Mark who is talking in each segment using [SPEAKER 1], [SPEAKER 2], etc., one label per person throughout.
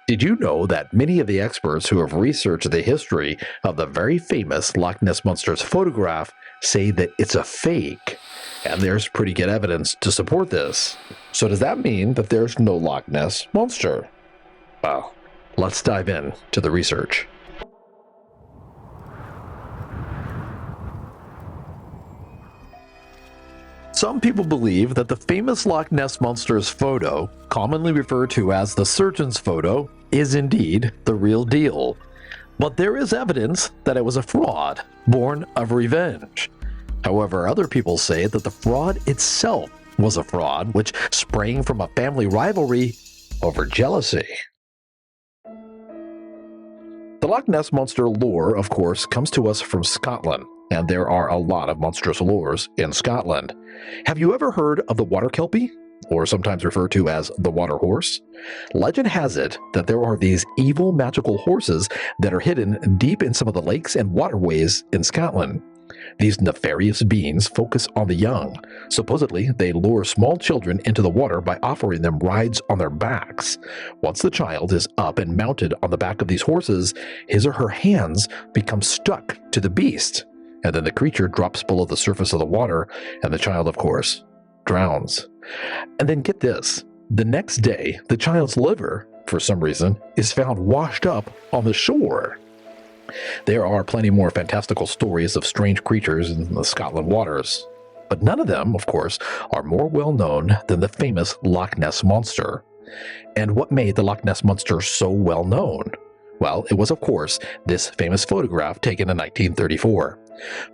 [SPEAKER 1] Did you know that many of the experts who have researched the history of the very famous Loch Ness Monster's photograph say that it's a fake? And there's pretty good evidence to support this. So does that mean that there's no Loch Ness Monster? Well, let's dive in to the research. Some people believe that the famous Loch Ness Monster's photo, commonly referred to as the surgeon's photo, is indeed the real deal. But there is evidence that it was a fraud, born of revenge. However, other people say that the fraud itself was a fraud which sprang from a family rivalry over jealousy. The Loch Ness Monster lore, of course, comes to us from Scotland, and there are a lot of monstrous lores in Scotland. Have you ever heard of the water kelpie, or sometimes referred to as the water horse? Legend has it that there are these evil magical horses that are hidden deep in some of the lakes and waterways in Scotland. These nefarious beings focus on the young. Supposedly, they lure small children into the water by offering them rides on their backs. Once the child is up and mounted on the back of these horses, his or her hands become stuck to the beast, and then the creature drops below the surface of the water, and the child, of course, drowns. And then get this, the next day, the child's liver, for some reason, is found washed up on the shore. There are plenty more fantastical stories of strange creatures in the Scotland waters, but none of them, of course, are more well known than the famous Loch Ness Monster. And what made the Loch Ness Monster so well known? Well, it was, of course, this famous photograph taken in 1934.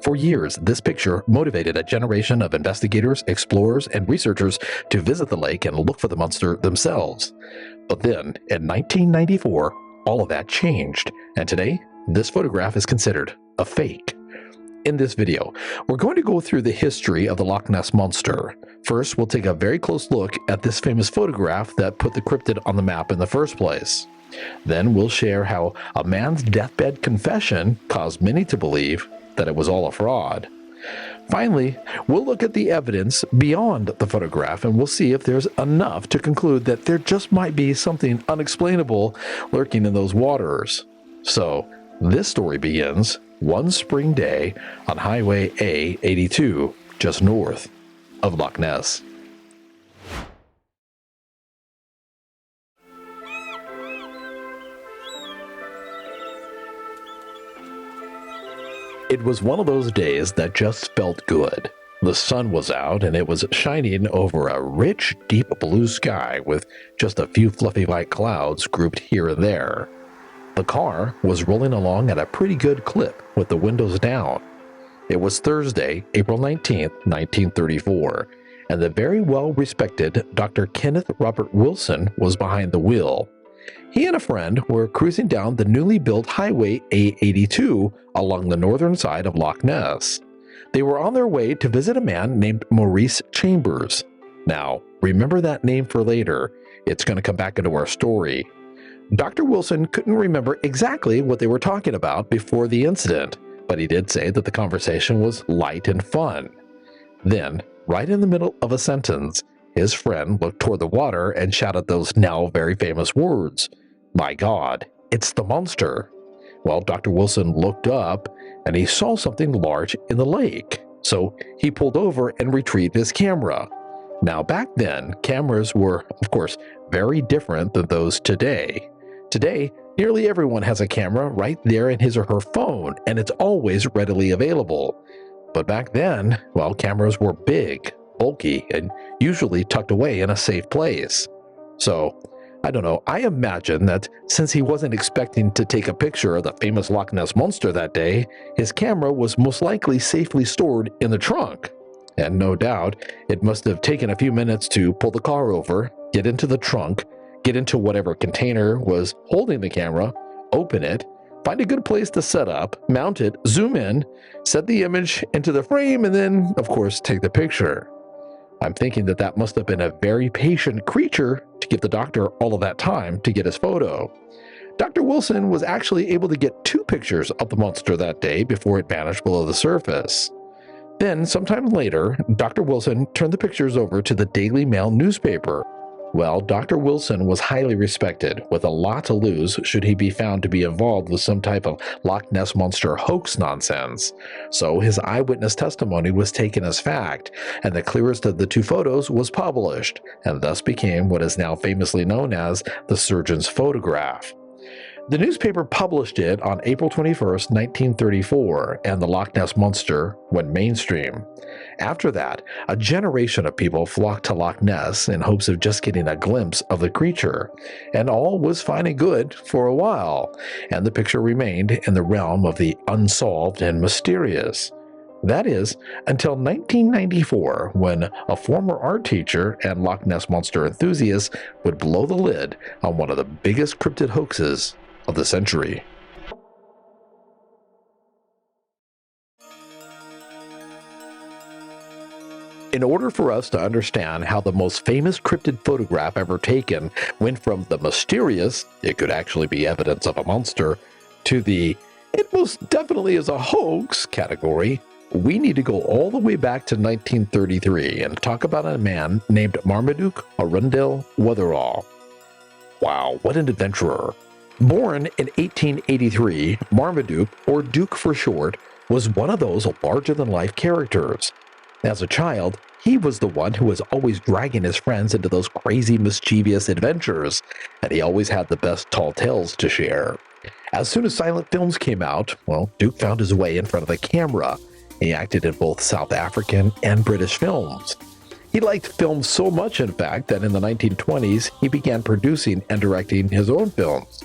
[SPEAKER 1] For years, this picture motivated a generation of investigators, explorers, and researchers to visit the lake and look for the monster themselves. But then, in 1994, all of that changed, and today, this photograph is considered a fake. In this video, we're going to go through the history of the Loch Ness Monster. First, we'll take a very close look at this famous photograph that put the cryptid on the map in the first place. Then we'll share how a man's deathbed confession caused many to believe that it was all a fraud. Finally, we'll look at the evidence beyond the photograph and we'll see if there's enough to conclude that there just might be something unexplainable lurking in those waters. So, this story begins one spring day on Highway A82, just north of Loch Ness. It was one of those days that just felt good. The sun was out and it was shining over a rich, deep blue sky with just a few fluffy white clouds grouped here and there. The car was rolling along at a pretty good clip with the windows down. It was Thursday, April 19th, 1934, and the very well-respected Dr. Kenneth Robert Wilson was behind the wheel. He and a friend were cruising down the newly built Highway A82 along the northern side of Loch Ness. They were on their way to visit a man named Maurice Chambers. Now, remember that name for later. It's going to come back into our story. Dr. Wilson couldn't remember exactly what they were talking about before the incident, but he did say that the conversation was light and fun. Then, right in the middle of a sentence, his friend looked toward the water and shouted those now very famous words, "My God, it's the monster." Well, Dr. Wilson looked up and he saw something large in the lake, so he pulled over and retrieved his camera. Now, back then, cameras were, of course, very different than those today. Today, nearly everyone has a camera right there in his or her phone, and it's always readily available. But back then, well, cameras were big, bulky, and usually tucked away in a safe place. So, I don't know, I imagine that since he wasn't expecting to take a picture of the famous Loch Ness Monster that day, his camera was most likely safely stored in the trunk. And no doubt, it must have taken a few minutes to pull the car over, get into the trunk, get into whatever container was holding the camera, open it, find a good place to set up, mount it, zoom in, set the image into the frame, and then, of course, take the picture. I'm thinking that that must have been a very patient creature to give the doctor all of that time to get his photo. Dr. Wilson was actually able to get 2 pictures of the monster that day before it vanished below the surface. Then, sometime later, Dr. Wilson turned the pictures over to the Daily Mail newspaper. Well, Dr. Wilson was highly respected, with a lot to lose should he be found to be involved with some type of Loch Ness Monster hoax nonsense. So his eyewitness testimony was taken as fact, and the clearest of the two photos was published, and thus became what is now famously known as the surgeon's photograph. The newspaper published it on April 21st, 1934, and the Loch Ness Monster went mainstream. After that, a generation of people flocked to Loch Ness in hopes of just getting a glimpse of the creature, and all was fine and good for a while, and the picture remained in the realm of the unsolved and mysterious. That is, until 1994, when a former art teacher and Loch Ness Monster enthusiast would blow the lid on one of the biggest cryptid hoaxes of the century. In order for us to understand how the most famous cryptid photograph ever taken went from the mysterious, it could actually be evidence of a monster, to the it most definitely is a hoax category, we need to go all the way back to 1933 and talk about a man named Marmaduke Arundel Wetherell. Wow, what an adventurer. Born in 1883, Marmaduke, or Duke for short, was one of those larger-than-life characters. As a child, he was the one who was always dragging his friends into those crazy, mischievous adventures, and he always had the best tall tales to share. As soon as silent films came out, well, Duke found his way in front of the camera. He acted in both South African and British films. He liked film so much, in fact, that in the 1920s, he began producing and directing his own films.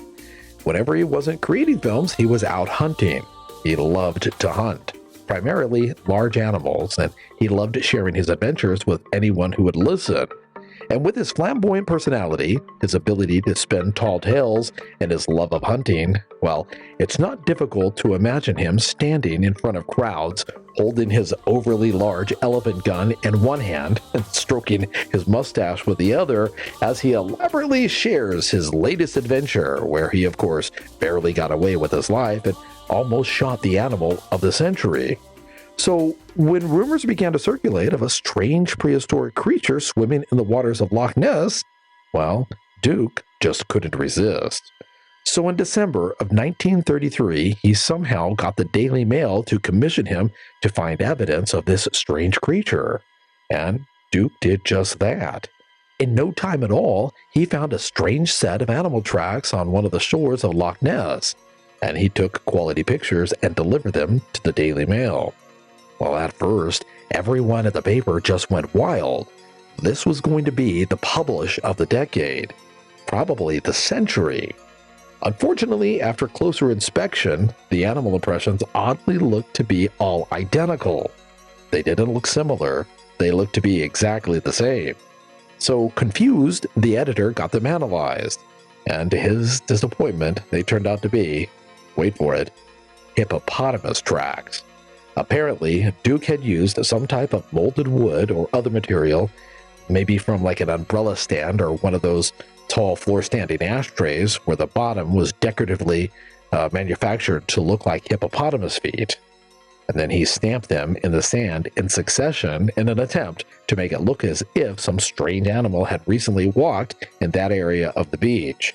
[SPEAKER 1] Whenever he wasn't creating films, he was out hunting. He loved to hunt, primarily large animals, and he loved sharing his adventures with anyone who would listen. And with his flamboyant personality, his ability to spin tall tales, and his love of hunting, well, it's not difficult to imagine him standing in front of crowds, holding his overly large elephant gun in one hand and stroking his mustache with the other as he elaborately shares his latest adventure, where he, of course, barely got away with his life and almost shot the animal of the century. So, when rumors began to circulate of a strange prehistoric creature swimming in the waters of Loch Ness, well, Duke just couldn't resist. So in December of 1933, he somehow got the Daily Mail to commission him to find evidence of this strange creature. And Duke did just that. In no time at all, he found a strange set of animal tracks on one of the shores of Loch Ness, and he took quality pictures and delivered them to the Daily Mail. Well, at first, everyone at the paper just went wild. This was going to be the publish of the decade, probably the century. Unfortunately, after closer inspection, the animal impressions oddly looked to be all identical. They didn't look similar, they looked to be exactly the same. So, confused, the editor got them analyzed, and to his disappointment, they turned out to be, wait for it, hippopotamus tracks. Apparently, Duke had used some type of molded wood or other material, maybe from like an umbrella stand or one of those tall floor-standing ashtrays where the bottom was decoratively manufactured to look like hippopotamus feet. And then he stamped them in the sand in succession in an attempt to make it look as if some strange animal had recently walked in that area of the beach.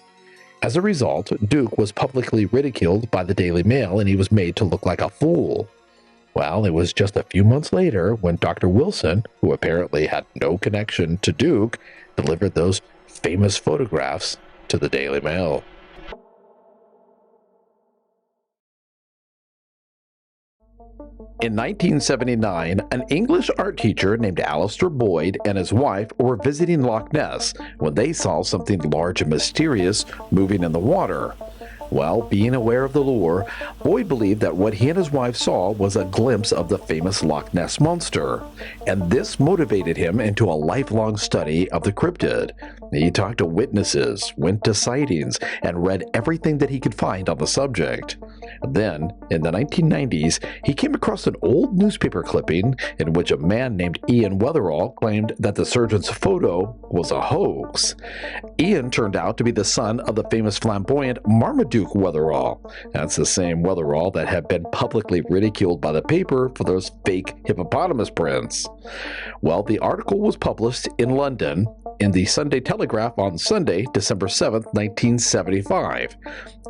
[SPEAKER 1] As a result, Duke was publicly ridiculed by the Daily Mail and he was made to look like a fool. Well, it was just a few months later when Dr. Wilson, who apparently had no connection to Duke, delivered those famous photographs to the Daily Mail. In 1979, an English art teacher named Alistair Boyd and his wife were visiting Loch Ness when they saw something large and mysterious moving in the water. Well, being aware of the lure, Boyd believed that what he and his wife saw was a glimpse of the famous Loch Ness Monster, and this motivated him into a lifelong study of the cryptid. He talked to witnesses, went to sightings, and read everything that he could find on the subject. Then, in the 1990s, he came across an old newspaper clipping in which a man named Ian Wetherell claimed that the surgeon's photo was a hoax. Ian turned out to be the son of the famous flamboyant Marmaduke Wetherell. That's the same Wetherell that had been publicly ridiculed by the paper for those fake hippopotamus prints. Well, the article was published in London, in the Sunday Telegraph on Sunday, December 7th, 1975.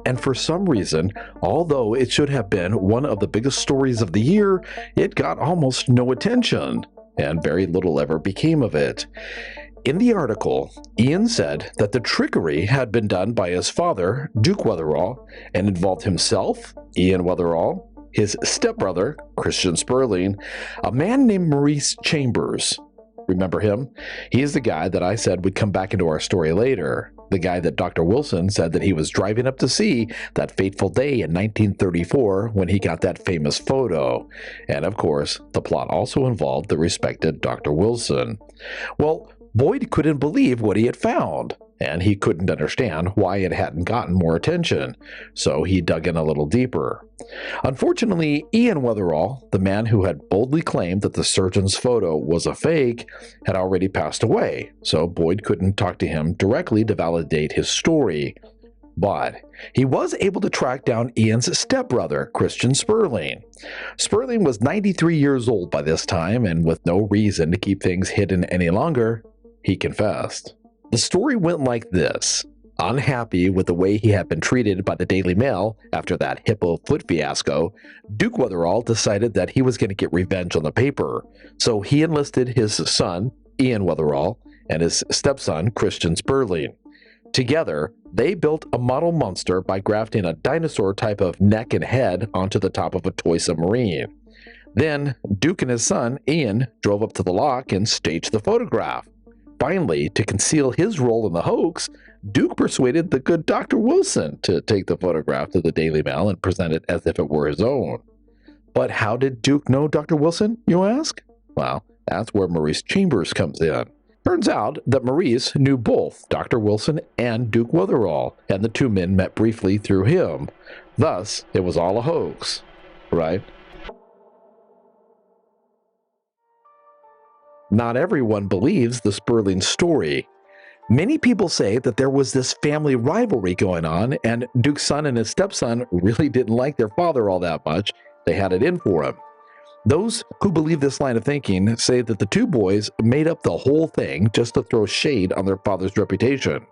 [SPEAKER 1] And for some reason, although it should have been one of the biggest stories of the year, it got almost no attention, and very little ever became of it. In the article, Ian said that the trickery had been done by his father, Duke Wetherell, and involved himself, Ian Wetherell, his stepbrother, Christian Sperling, a man named Maurice Chambers. Remember him? He is the guy that I said would come back into our story later. The guy that Dr. Wilson said that he was driving up to see that fateful day in 1934 when he got that famous photo. And of course, the plot also involved the respected Dr. Wilson. Well, Boyd couldn't believe what he had found, and he couldn't understand why it hadn't gotten more attention, so he dug in a little deeper. Unfortunately, Ian Wetherell, the man who had boldly claimed that the surgeon's photo was a fake, had already passed away, so Boyd couldn't talk to him directly to validate his story. But he was able to track down Ian's stepbrother, Christian Sperling. Sperling was 93 years old by this time, and with no reason to keep things hidden any longer, he confessed. The story went like this. Unhappy with the way he had been treated by the Daily Mail after that hippo foot fiasco, Duke Wetherell decided that he was going to get revenge on the paper. So he enlisted his son, Ian Wetherell, and his stepson, Christian Sperling. Together, they built a model monster by grafting a dinosaur type of neck and head onto the top of a toy submarine. Then, Duke and his son, Ian, drove up to the loch and staged the photograph. Finally, to conceal his role in the hoax, Duke persuaded the good Dr. Wilson to take the photograph to the Daily Mail and present it as if it were his own. But how did Duke know Dr. Wilson, you ask? Well, that's where Maurice Chambers comes in. Turns out that Maurice knew both Dr. Wilson and Duke Wetherell, and the two men met briefly through him. Thus, it was all a hoax, right? Not everyone believes the Sperling story. Many people say that there was this family rivalry going on, and Duke's son and his stepson really didn't like their father all that much. They had it in for him. Those who believe this line of thinking say that the two boys made up the whole thing just to throw shade on their father's reputation.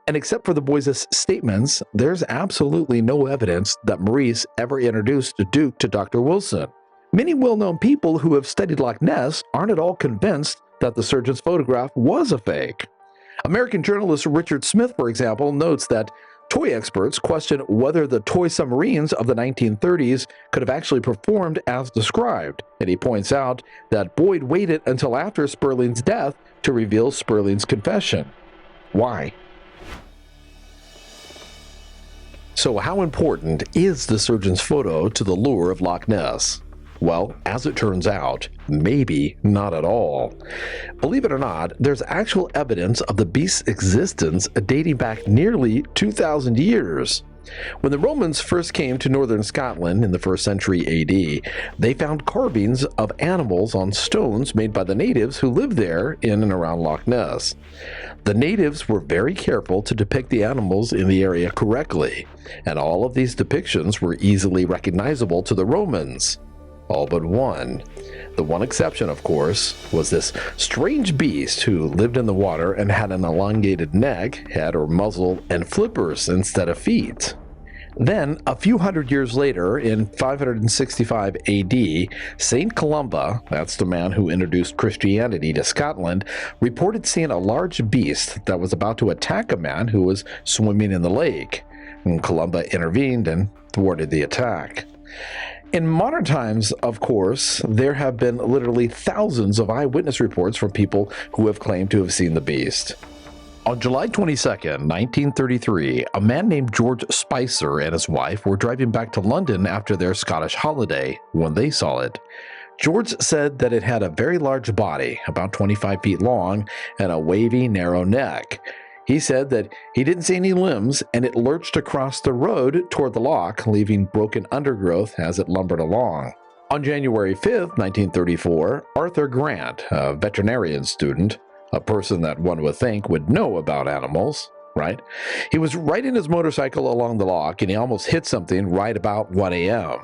[SPEAKER 1] And except for the boys' statements, there's absolutely no evidence that Maurice ever introduced Duke to Dr. Wilson. Many well-known people who have studied Loch Ness aren't at all convinced that the surgeon's photograph was a fake. American journalist Richard Smith, for example, notes that toy experts question whether the toy submarines of the 1930s could have actually performed as described, and he points out that Boyd waited until after Sperling's death to reveal Sperling's confession. Why? So how important is the surgeon's photo to the lure of Loch Ness? Well, as it turns out, maybe not at all. Believe it or not, there's actual evidence of the beast's existence dating back nearly 2,000 years. When the Romans first came to northern Scotland in the 1st century AD, they found carvings of animals on stones made by the natives who lived there in and around Loch Ness. The natives were very careful to depict the animals in the area correctly, and all of these depictions were easily recognizable to the Romans. All but one. The one exception, of course, was this strange beast who lived in the water and had an elongated neck, head or muzzle, and flippers instead of feet. Then, a few hundred years later, in 565 AD, Saint Columba, that's the man who introduced Christianity to Scotland, reported seeing a large beast that was about to attack a man who was swimming in the lake. And Columba intervened and thwarted the attack. In modern times, of course, there have been literally thousands of eyewitness reports from people who have claimed to have seen the beast. On July 22, 1933, a man named George Spicer and his wife were driving back to London after their Scottish holiday when they saw it. George said that it had a very large body, about 25 feet long, and a wavy, narrow neck. He said that he didn't see any limbs, and it lurched across the road toward the loch, leaving broken undergrowth as it lumbered along. On January 5, 1934, Arthur Grant, a veterinarian student, a person that one would think would know about animals, right? He was riding his motorcycle along the loch and he almost hit something right about 1 a.m.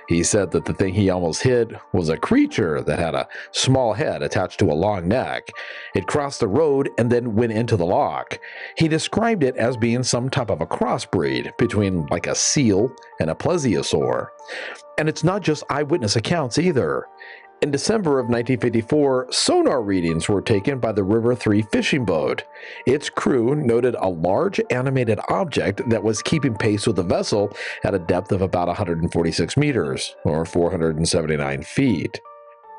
[SPEAKER 1] He said that the thing he almost hit was a creature that had a small head attached to a long neck. It crossed the road and then went into the loch. He described it as being some type of a crossbreed between like a seal and a plesiosaur. And it's not just eyewitness accounts either. In December of 1954, sonar readings were taken by the River 3 fishing boat. Its crew noted a large animated object that was keeping pace with the vessel at a depth of about 146 meters, or 479 feet.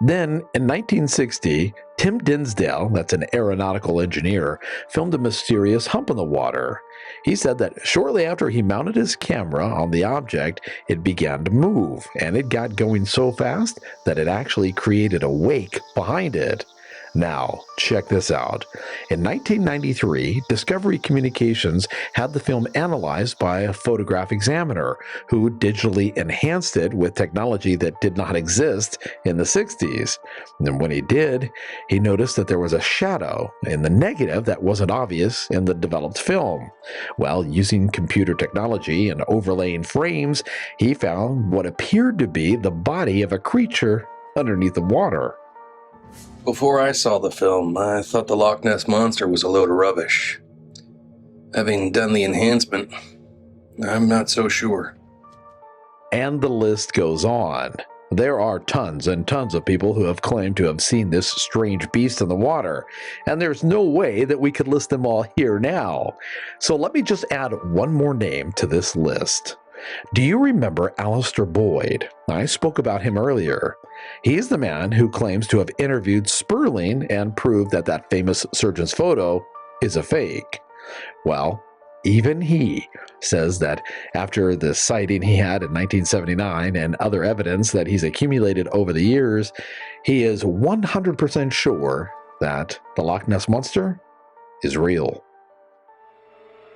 [SPEAKER 1] Then, in 1960, Tim Dinsdale, that's an aeronautical engineer, filmed a mysterious hump in the water. He said that shortly after he mounted his camera on the object, it began to move, and it got going so fast that it actually created a wake behind it. Now, check this out. In 1993, Discovery Communications had the film analyzed by a photograph examiner who digitally enhanced it with technology that did not exist in the 60s. And when he did, he noticed that there was a shadow in the negative that wasn't obvious in the developed film. Well, using computer technology and overlaying frames, he found what appeared to be the body of a creature underneath the water.
[SPEAKER 2] Before I saw the film, I thought the Loch Ness Monster was a load of rubbish. Having done the enhancement, I'm not so sure.
[SPEAKER 1] And the list goes on. There are tons and tons of people who have claimed to have seen this strange beast in the water, and there's no way that we could list them all here now. So let me just add one more name to this list. Do you remember Alistair Boyd? I spoke about him earlier. He's the man who claims to have interviewed Sperling and proved that that famous surgeon's photo is a fake. Well, even he says that after the sighting he had in 1979 and other evidence that he's accumulated over the years, he is 100% sure that the Loch Ness Monster is real.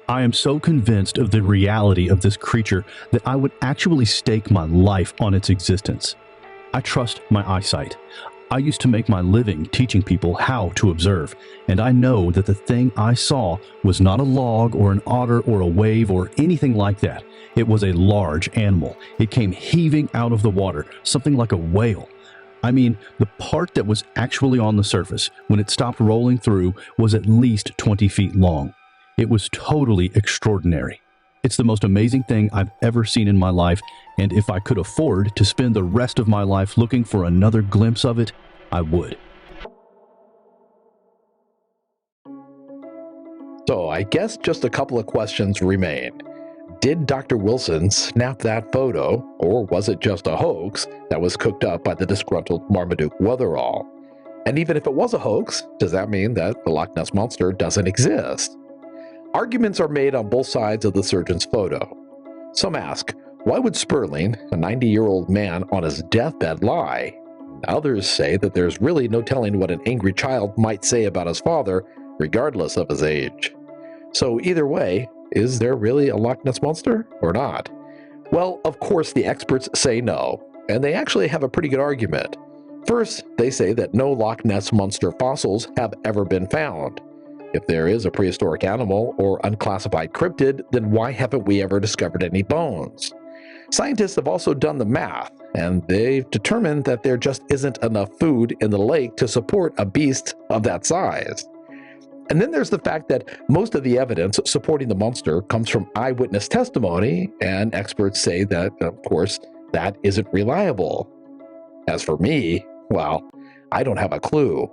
[SPEAKER 3] I am so convinced of the reality of this creature that I would actually stake my life on its existence. I trust my eyesight. I used to make my living teaching people how to observe, and I know that the thing I saw was not a log or an otter or a wave or anything like that. It was a large animal. It came heaving out of the water, something like a whale. I mean, the part that was actually on the surface when it stopped rolling through was at least 20 feet long. It was totally extraordinary. It's the most amazing thing I've ever seen in my life, and if I could afford to spend the rest of my life looking for another glimpse of it, I would.
[SPEAKER 1] So I guess just a couple of questions remain. Did Dr. Wilson snap that photo, or was it just a hoax that was cooked up by the disgruntled Marmaduke Wetherell? And even if it was a hoax, does that mean that the Loch Ness Monster doesn't exist? Arguments are made on both sides of the surgeon's photo. Some ask, why would Sperling, a 90-year-old man on his deathbed, lie? Others say that there's really no telling what an angry child might say about his father, regardless of his age. So either way, is there really a Loch Ness Monster or not? Well, of course the experts say no, and they actually have a pretty good argument. First, they say that no Loch Ness Monster fossils have ever been found. If there is a prehistoric animal or unclassified cryptid, then why haven't we ever discovered any bones? Scientists have also done the math, and they've determined that there just isn't enough food in the lake to support a beast of that size. And then there's the fact that most of the evidence supporting the monster comes from eyewitness testimony, and experts say that, of course, that isn't reliable. As for me, well, I don't have a clue.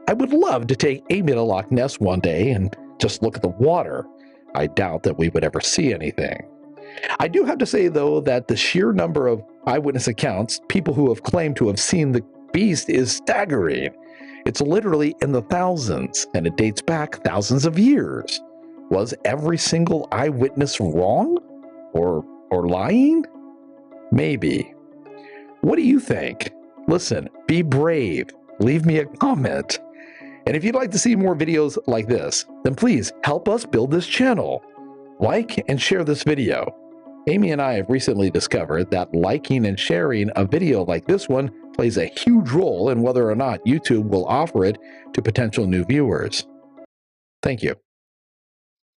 [SPEAKER 1] I would love to take Amy to Loch Ness one day and just look at the water. I doubt that we would ever see anything. I do have to say, though, that the sheer number of eyewitness accounts, people who have claimed to have seen the beast, is staggering. It's literally in the thousands, and it dates back thousands of years. Was every single eyewitness wrong? Or lying? Maybe. What do you think? Listen, be brave. Leave me a comment. And if you'd like to see more videos like this, then please help us build this channel. Like and share this video. Amy and I have recently discovered that liking and sharing a video like this one plays a huge role in whether or not YouTube will offer it to potential new viewers. Thank you.